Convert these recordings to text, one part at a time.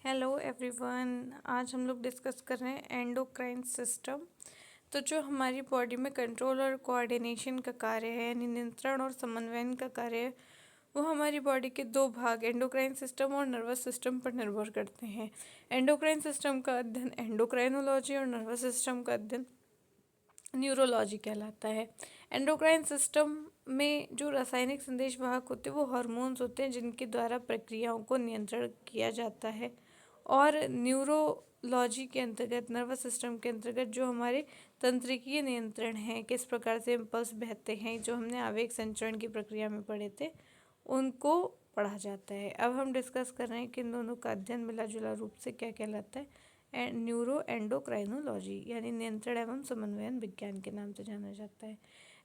Hello everyone. आज हम लोग डिस्कस कर रहे हैं एंडोक्राइन सिस्टम। तो जो हमारी बॉडी में कंट्रोल और कोऑर्डिनेशन का कार्य है, यानी नियंत्रण और समन्वयन का कार्य है, वो हमारी बॉडी के दो भाग एंडोक्राइन सिस्टम और नर्वस सिस्टम पर निर्भर करते हैं। एंडोक्राइन सिस्टम का अध्ययन एंडोक्राइनोलॉजी और नर्वस सिस्टम का अध्ययन न्यूरोलॉजी कहलाता है। एंडोक्राइन सिस्टम में जो रासायनिक संदेश वाहक होते हैं वो हार्मोन्स होते हैं, जिनके द्वारा प्रक्रियाओं को नियंत्रण किया जाता है। और न्यूरोलॉजी के अंतर्गत, नर्वस सिस्टम के अंतर्गत जो हमारे तंत्रिकीय नियंत्रण हैं, किस प्रकार से इम्पल्स बहते हैं, जो हमने आवेग संचरण की प्रक्रिया में पढ़े थे, उनको पढ़ा जाता है। अब हम डिस्कस कर रहे हैं कि इन दोनों का अध्ययन मिला जुला रूप से क्या कहलाता है। न्यूरो एंडोक्राइनोलॉजी यानी नियंत्रण एवं समन्वयन विज्ञान के नाम से जाना जाता है।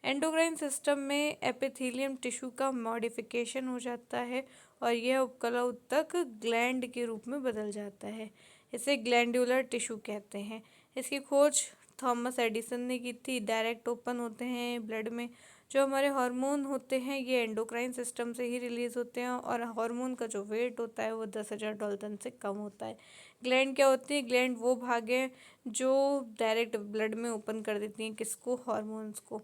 एंडोक्राइन सिस्टम में एपिथेलियम टिश्यू का मॉडिफिकेशन हो जाता है और यह उपकला ऊतक ग्लैंड के रूप में बदल जाता है। इसे ग्लैंडुलर टिश्यू कहते हैं। इसकी खोज थॉमस एडिसन ने की थी। डायरेक्ट ओपन होते हैं ब्लड में। जो हमारे हार्मोन होते हैं ये एंडोक्राइन सिस्टम से ही रिलीज होते हैं और हार्मोन का जो वेट होता है वो 10,000 डाल्टन से कम होता है। ग्लैंड क्या होती है? ग्लैंड वो भाग है जो डायरेक्ट ब्लड में ओपन कर देती हैं किसको? हार्मोन्स को।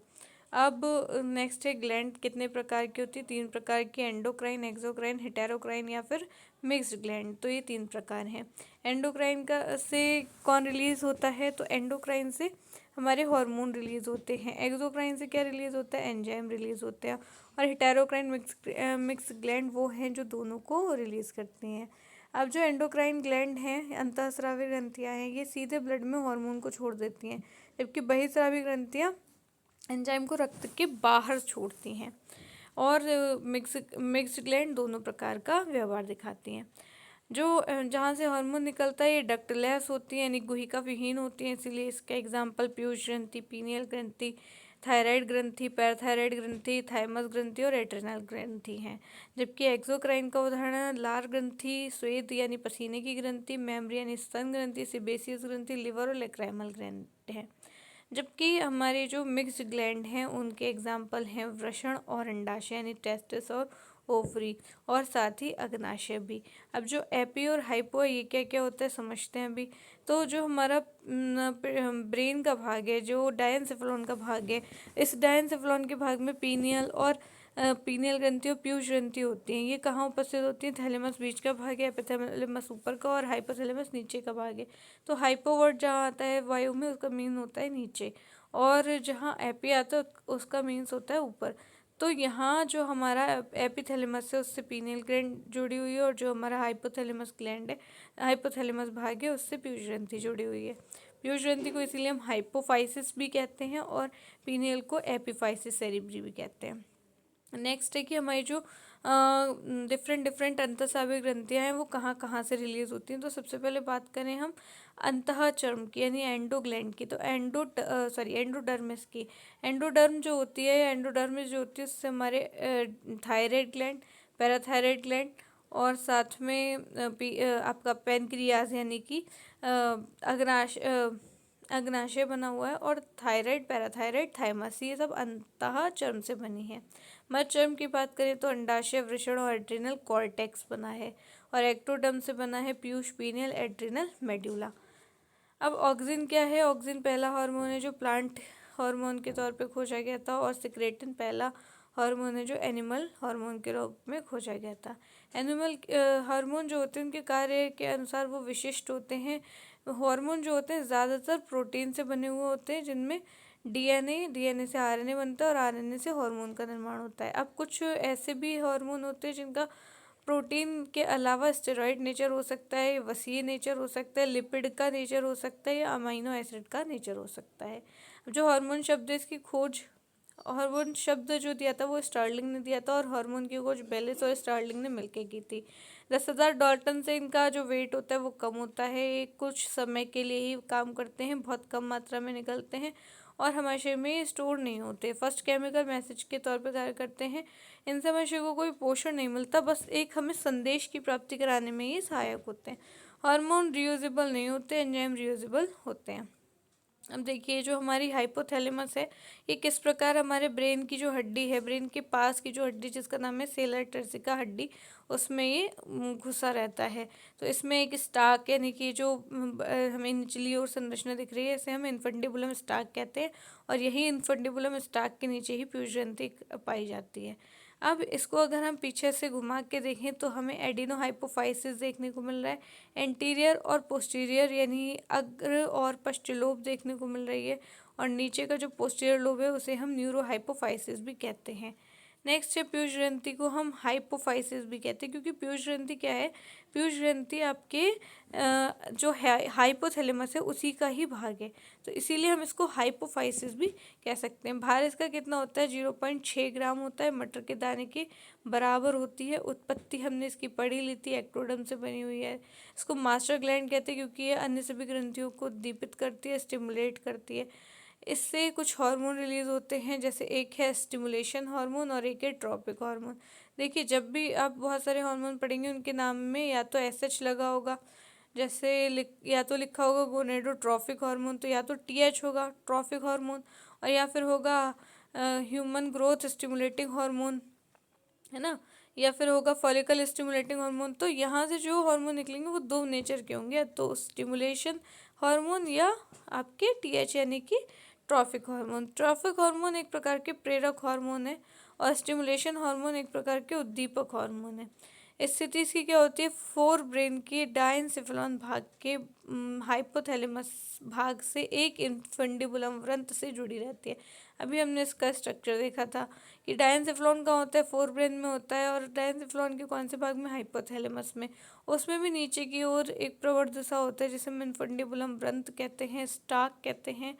अब नेक्स्ट है ग्लैंड कितने प्रकार की होती है? 3 प्रकार की, एंडोक्राइन, एक्सोक्राइन, हेटेरोक्राइन या फिर मिक्स्ड ग्लैंड। तो ये 3 प्रकार हैं। एंडोक्राइन का से कौन रिलीज होता है? तो एंडोक्राइन से हमारे हार्मोन रिलीज होते हैं। एक्सोक्राइन से क्या रिलीज होता है? एंजाइम रिलीज होते हैं। और हेटेरोक्राइन मिक्स ग्लैंड वो हैं जो दोनों को रिलीज करती हैं। अब जो एंडोक्राइन ग्लैंड हैं, अंतःस्रावी ग्रंथियां हैं, ये सीधे ब्लड में हार्मोन को छोड़ देती हैं, जबकि बहिस्रावी ग्रंथियां एंजाइम को रक्त के बाहर छोड़ती हैं। और मिक्स ग्लैंड दोनों प्रकार का व्यवहार दिखाती हैं। जो जहाँ से हार्मोन निकलता है ये डक्टलेस होती है, यानी गुहिका विहीन होती है, इसीलिए इसका एग्जाम्पल पीयूष ग्रंथि, पीनियल ग्रंथि, थायराइड ग्रंथि, पैराथायराइड ग्रंथि, थाइमस ग्रंथि और एड्रिनल ग्रंथि हैं। जबकि एक्सोक्राइन का उदाहरण लार ग्रंथि, स्वेद यानी पसीने की ग्रंथि, मेमरी यानी स्तन ग्रंथि, सेबेसियस ग्रंथि, लिवर और लेक्राइमल ग्रंथि है। जबकि हमारे जो मिक्स्ड ग्लैंड हैं उनके एग्जाम्पल हैं वृषण और अंडाशय यानी टेस्टिस और ओवरी, और साथ ही अग्नाशय भी। अब जो एपी और हाइपो ये क्या क्या होता है समझते हैं अभी। तो जो हमारा ब्रेन का भाग है, जो डायनसेफेलॉन का भाग है, इस डायनसेफेलॉन के भाग में पीनियल और पीनियल ग्रंथि और पीयूष ग्रंथि होती हैं। ये कहाँ उपस्थित होती हैं? थैलेमस बीच का भाग है, एपिथैलेमस ऊपर का और हाइपोथैलेमस नीचे का भाग है। तो हाइपो वर्ड जहाँ आता है वायु में, उसका मीन होता है नीचे, और जहाँ एपी आता है उसका मीन्स होता है ऊपर। तो यहाँ जो हमारा एपिथैलेमस है उससे पीनियल ग्लैंड जुड़ी हुई है, और जो हमारा हाइपोथैलेमस ग्लैंड है, हाइपोथैलेमस भाग है, उससे पीयूष ग्रंथि जुड़ी हुई है। पीयूष ग्रंथि को इसीलिए हम हाइपोफाइसिस भी कहते हैं और पीनियल को एपिफाइसिस सेरिब्री भी कहते हैं। नेक्स्ट है कि हमारी जो डिफरेंट डिफरेंट अंतःस्रावी ग्रंथियाँ हैं वो कहाँ कहाँ से रिलीज होती हैं। तो सबसे पहले बात करें हम अंतःचर्म की यानी एंडोग्लैंड की, तो एंडोडर्मिस की। एंडोडर्म जो होती है, एंडोडर्मिस जो होती है, उससे हमारे थायराइड ग्लैंड, पैराथायराइड ग्लैंड और साथ में आपका पेनक्रियाज यानी कि अग्नाशय बना हुआ है, और थायराइड, पैराथायराइड, थाइमस, ये सब अंतःचर्म से बनी है। मध्यचर्म की बात करें तो अंडाशय, वृषण और एड्रिनल कॉर्टेक्स बना है, और एक्टोडर्म से बना है पीयूष, पीनियल, एड्रिनल मेड्यूला। अब ऑक्सिन क्या है? ऑक्सिन पहला हार्मोन है जो प्लांट हार्मोन के तौर पे खोजा गया था, और सिक्रेटिन पहला हार्मोन है जो एनिमल हार्मोन के रूप में खोजा गया था। एनिमल हार्मोन जो होते हैं उनके कार्य के अनुसार वो विशिष्ट होते हैं। हार्मोन जो होते हैं ज़्यादातर प्रोटीन से बने हुए होते हैं, जिनमें डीएनए से आरएनए बनता है और आरएनए से हार्मोन का निर्माण होता है। अब कुछ ऐसे भी हार्मोन होते हैं जिनका प्रोटीन के अलावा स्टेरॉइड नेचर हो सकता है, वसीय नेचर हो सकता है, लिपिड का नेचर हो सकता है, या अमीनो एसिड का नेचर हो सकता है। जो हार्मोन शब्द है इसकी खोज, हार्मोन शब्द जो दिया था वो स्टार्लिंग ने दिया था, और हार्मोन की खोज बेलिस और स्टार्लिंग ने मिलकर की थी। 10,000 डाल्टन से इनका जो वेट होता है वो कम होता है। ये कुछ समय के लिए ही काम करते हैं, बहुत कम मात्रा में निकलते हैं और हमारे शरीर में स्टोर नहीं होते। फर्स्ट केमिकल मैसेज के तौर पर कार्य करते हैं। इनसे हमारे शरीर को कोई पोषण नहीं मिलता, बस एक हमें संदेश की प्राप्ति कराने में ये सहायक होते हैं। हार्मोन रियूजेबल नहीं होते, एंजाइम रियूजेबल होते हैं। अब देखिए जो हमारी हाइपोथैलेमस है, ये किस प्रकार हमारे ब्रेन की जो हड्डी है, ब्रेन के पास की जो हड्डी जिसका नाम है सेलर टर्सिका हड्डी, उसमें ये घुसा रहता है। तो इसमें एक स्टाक यानी कि जो हमें निचली ओर संरचना दिख रही है, इसे हम इन्फंडिबुलम स्टाक कहते हैं। और यही इन्फंडिबुलम स्टाक के नीचे ही पीयूष ग्रंथि पाई जाती है। अब इसको अगर हम पीछे से घुमा के देखें तो हमें एडिनोहाइपोफाइसिस देखने को मिल रहा है। एंटीरियर और पोस्टीरियर यानी अग्र और पश्च लोब देखने को मिल रही है। और नीचे का जो पोस्टीरियर लोब है उसे हम न्यूरोहाइपोफाइसिस भी कहते हैं। नेक्स्ट है पीयूष ग्रंथि को हम हाइपोफाइसिस भी कहते हैं, क्योंकि पीयूष ग्रंथि क्या है, पीयूष ग्रंथि आपके जो हाइपोथैलेमस है उसी का ही भाग है, तो इसीलिए हम इसको हाइपोफाइसिस भी कह सकते हैं। भार इसका कितना होता है, 0.6 ग्राम होता है, मटर के दाने के बराबर होती है। उत्पत्ति हमने इसकी पढ़ी ली थी, एक्टोडर्म से बनी हुई है। इसको मास्टर ग्लैंड कहते हैं क्योंकि ये अन्य सभी ग्रंथियों को उद्दीपित करती है, स्टिमुलेट करती है। इससे कुछ हार्मोन रिलीज होते हैं, जैसे एक है स्टिमुलेशन हार्मोन और एक है ट्रॉपिक हार्मोन। देखिए जब भी आप बहुत सारे हार्मोन पढ़ेंगे उनके नाम में या तो एसएच लगा होगा, जैसे या तो लिखा होगा गोनेडोट्रॉफिक हार्मोन, तो या तो टीएच होगा ट्रॉफिक हार्मोन, और या फिर होगा ह्यूमन ग्रोथ स्टिमुलेटिंग हार्मोन, है ना, या फिर होगा फॉलिकल स्टिमुलेटिंग हार्मोन। तो यहाँ से जो हार्मोन निकलेंगे वो दो नेचर के होंगे, तो स्टिमुलेशन हार्मोन या आपके टीएच यानी कि ट्रॉफिक हार्मोन। ट्रॉफिक हार्मोन एक प्रकार के प्रेरक हार्मोन है और स्टिमुलेशन हार्मोन एक प्रकार के उद्दीपक हार्मोन है। स्थिति इसकी क्या होती है, फोर ब्रेन के डायंसेफेलॉन भाग के हाइपोथैलेमस भाग से एक इन्फंडिबुलम वृंत से जुड़ी रहती है। अभी हमने इसका स्ट्रक्चर देखा था कि डायंसेफेलॉन का होता है, फोर ब्रेन में होता है, और डायंसेफेलॉन के कौन से भाग में, हाइपोथैलेमस में। उसमें भी नीचे की ओर एक प्रवर्ध सा होता है जिसे हम इन्फंडिबुलम वृंत कहते हैं, स्टाक कहते हैं,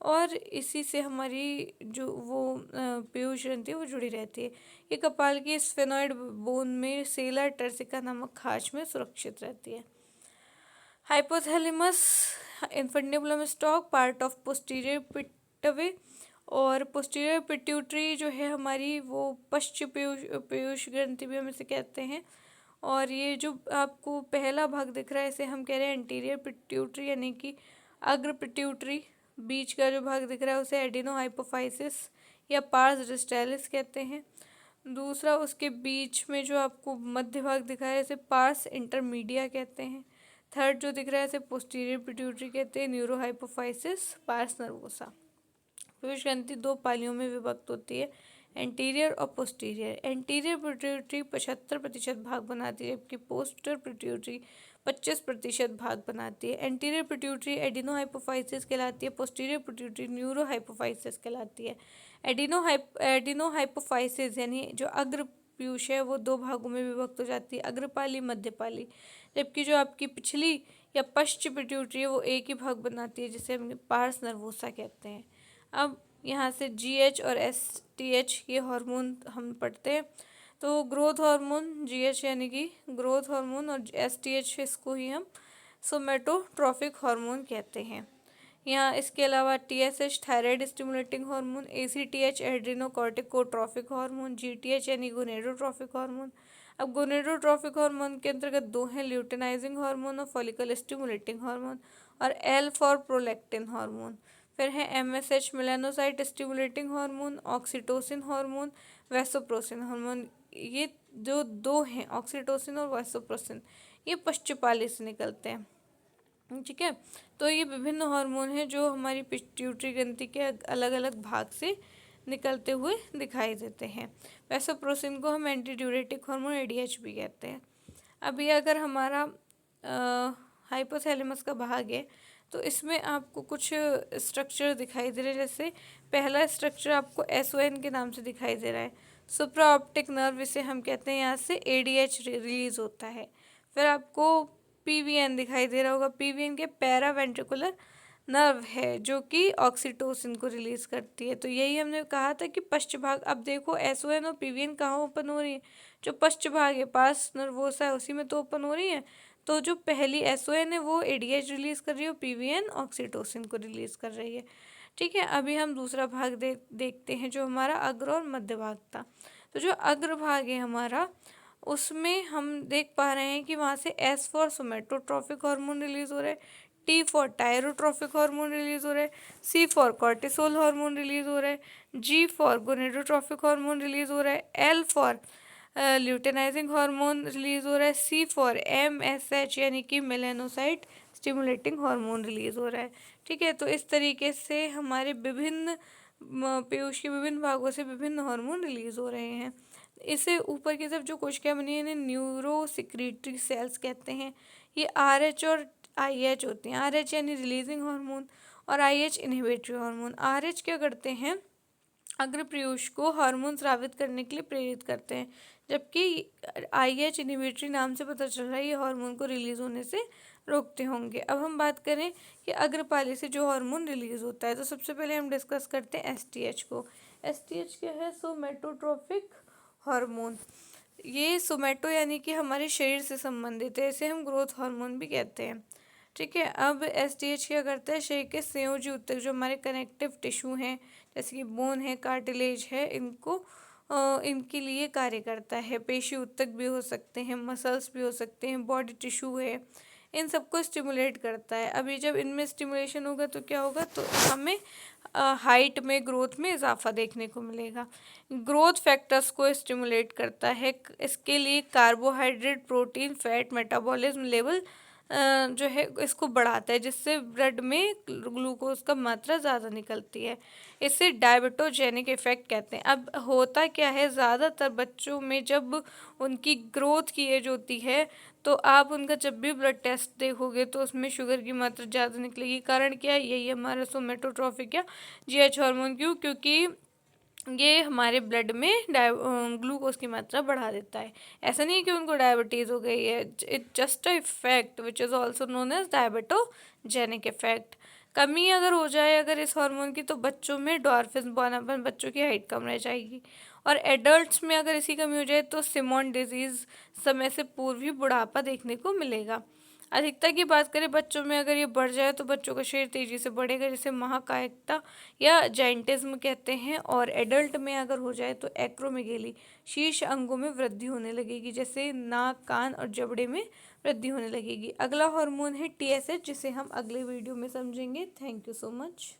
और इसी से हमारी जो वो पीयूष ग्रंथि वो जुड़ी रहती है। ये कपाल की स्फेनॉइड बोन में सेलर टर्सिका नामक खाच में सुरक्षित रहती है। Hypothalamus infundibulum stock part of posterior pituitary, और पोस्टीरियर पिट्यूटरी जो है हमारी वो पश्च पीयूष ग्रंथि भी हम इसे कहते हैं। और ये जो आपको पहला भाग दिख रहा है इसे हम कह रहे हैं एंटीरियर पिट्यूटरी यानी कि अग्र पिट्यूटरी। बीच का जो भाग दिख रहा है उसे एडिनोहाइपोफाइसिस या पार्स डिस्टेलिस कहते हैं। दूसरा उसके बीच में जो आपको मध्य भाग दिखा है इसे पार्स इंटरमीडिया कहते हैं। थर्ड जो दिख रहा है इसे पोस्टीरियर पिट्यूटरी कहते हैं, न्यूरोहाइपोफाइसिस, पार्स नर्वोसा। पीयूष ग्रंथि दो पालियों में विभक्त होती है, एंटीरियर और पोस्टीरियर। एंटीरियर पिट्यूटरी 75% भाग बनाती है, जबकि पोस्टर पिट्यूटरी 25% भाग बनाती है। एंटीरियर पिट्यूटरी एडिनोहाइपोफाइसिस कहलाती है, पोस्टीरियर पिट्यूटरी न्यूरोहाइपोफाइसिस कहलाती है। एडिनोहाइपोफाइसिस यानी जो अग्र पीयूष है वो दो भागों में विभक्त हो जाती है, अग्रपाली मध्यपाली, जबकि जो आपकी पिछली या पश्च पिट्यूटरी है वो एक ही भाग बनाती है जिसे हम पार्स नर्वोसा कहते हैं। अब यहाँ से जीएच और एसटीएच ये हार्मोन हम पढ़ते हैं। तो ग्रोथ हार्मोन जीएच यानी कि ग्रोथ हार्मोन, और एसटीएच इसको ही हम सोमेटोट्रॉफिक हार्मोन कहते हैं। यहाँ इसके अलावा TSH thyroid stimulating hormone, ACTH adrenocorticotrophic hormone, GTH यानी गोनेडोट्रॉफिक हार्मोन। अब गोनेडोट्रॉफिक हार्मोन के अंतर्गत दो हैं, ल्यूटेनाइजिंग हार्मोन और फॉलिकल स्टिमुलेटिंग हार्मोन, और एल फॉर प्रोलैक्टिन हार्मोन। फिर है MSH melanocyte stimulating hormone, oxytocin hormone, vasopressin hormone. ये जो दो हैं ऑक्सीटोसिन और वैसोप्रोसिन, ये पश्चपाली से निकलते हैं, ठीक है। तो ये विभिन्न हार्मोन हैं जो हमारी पिट्यूटरी ग्रंथि के अलग अलग भाग से निकलते हुए दिखाई देते हैं। वैसोप्रोसिन को हम एंटी ड्यूरेटिक हार्मोन एडीएच भी कहते हैं। अभी अगर हमारा हाइपोथैलेमस का भाग है तो इसमें आपको कुछ स्ट्रक्चर दिखाई दे रहे हैं। जैसे पहला स्ट्रक्चर आपको एसओएन के नाम से दिखाई दे रहा है, सुप्रा ऑप्टिक नर्व इसे हम कहते हैं, यहाँ से एडीएच रिलीज होता है। फिर आपको पीवीएन दिखाई दे रहा होगा, पीवीएन के पैरावेंट्रिकुलर नर्व है जो कि ऑक्सीटोसिन को रिलीज करती है। तो यही हमने कहा था कि पश्च भाग, अब देखो एसओएन और पीवीएन कहाँ ओपन हो रही है, जो पश्च भाग है पास नर्वोसा है उसी में तो ओपन हो रही है। तो जो पहली एसओएन है वो एडीएच रिलीज कर रही है और पीवीएन ऑक्सीटोसिन को रिलीज कर रही है, ठीक है। अभी हम दूसरा भाग देखते हैं जो हमारा अग्र और मध्य भाग था। तो जो अग्र भाग है हमारा, उसमें हम देख पा रहे हैं कि वहाँ से एस फॉर सोमेटोट्रॉफिक हार्मोन रिलीज हो रहा है, टी फॉर टायरोट्रोफिक हार्मोन रिलीज हो रहा है, सी फॉर कॉर्टिसोल हार्मोन रिलीज हो रहा है, जी फॉर गोनेडोट्रोफिक हार्मोन रिलीज हो रहा है, L for luteinising hormone release हो रहा है, सी फॉर MSH यानी कि मेलानोसाइट स्टिमुलेटिंग हार्मोन रिलीज हो रहा है। ठीक है, तो इस तरीके से हमारे विभिन्न पीयूष के विभिन्न भागों से विभिन्न हार्मोन रिलीज हो रहे हैं। इसे ऊपर की तरफ जो कोशिकाएं बनी है इन्हें न्यूरो सिक्रीटरी सेल्स कहते हैं। ये RH और IH होती हैं। RH यानी रिलीजिंग हार्मोन और IH इनहिबिटरी हार्मोन। RH क्या करते हैं, अग्र पीयूष को हार्मोन स्रावित करने के लिए प्रेरित करते हैं, जबकि IH इनहिबिटरी नाम से पता चल रहा है ये हार्मोन को रिलीज होने से रोकते होंगे। अब हम बात करें कि अग्रपाली से जो हार्मोन रिलीज होता है, तो सबसे पहले हम डिस्कस करते हैं STH को। STH क्या है, सोमेटोट्रोफिक हार्मोन। ये सोमेटो यानी कि हमारे शरीर से संबंधित है, इसे हम ग्रोथ हार्मोन भी कहते हैं। ठीक है, अब STH क्या करता है, शरीर के संयोजी ऊतक जो हमारे कनेक्टिव टिश्यू हैं जैसे कि बोन है, कार्टिलेज है, इनके लिए कार्य करता है। पेशी ऊतक भी हो सकते हैं, मसल्स भी हो सकते हैं, बॉडी टिश्यू है, इन सबको स्टिमुलेट करता है। अभी जब इनमें स्टिमुलेशन होगा तो क्या होगा, तो हमें हाइट में, ग्रोथ में इजाफा देखने को मिलेगा। ग्रोथ फैक्टर्स को स्टिमुलेट करता है। इसके लिए carbohydrate, protein, fat metabolism level जो है इसको बढ़ाता है, जिससे ब्लड में ग्लूकोज का मात्रा ज़्यादा निकलती है। इसे डायबिटोजेनिक इफेक्ट कहते हैं। अब होता क्या है, ज़्यादातर बच्चों में जब उनकी ग्रोथ की एज होती है तो आप उनका जब भी ब्लड टेस्ट देखोगे तो उसमें शुगर की मात्रा ज़्यादा निकलेगी। कारण क्या है, यही हमारा सोमेटोट्रोफिक या GH हार्मोन। क्योंकि ये हमारे ब्लड में ग्लूकोज की मात्रा बढ़ा देता है। ऐसा नहीं है कि उनको डायबिटीज़ हो गई है, it just a effect which is also known as diabetogenic effect. कमी अगर हो जाए अगर इस हार्मोन की, तो बच्चों में डॉर्फिन बौनापन, बच्चों की हाइट कम रह जाएगी। और एडल्ट्स में अगर इसकी कमी हो जाए तो सिमोन डिजीज़, समय से पूर्व ही बुढ़ापा देखने को मिलेगा। अधिकता की बात करें, बच्चों में अगर ये बढ़ जाए तो बच्चों का शरीर तेजी से बढ़ेगा, जिसे महाकायिकता या जाइंटिज्म कहते हैं। और एडल्ट में अगर हो जाए तो एक्रोमेगेली, शीर्ष अंगों में वृद्धि होने लगेगी, जैसे नाक, कान और जबड़े में वृद्धि होने लगेगी। अगला हार्मोन है TSH, जिसे हम अगले वीडियो में समझेंगे। Thank you so much.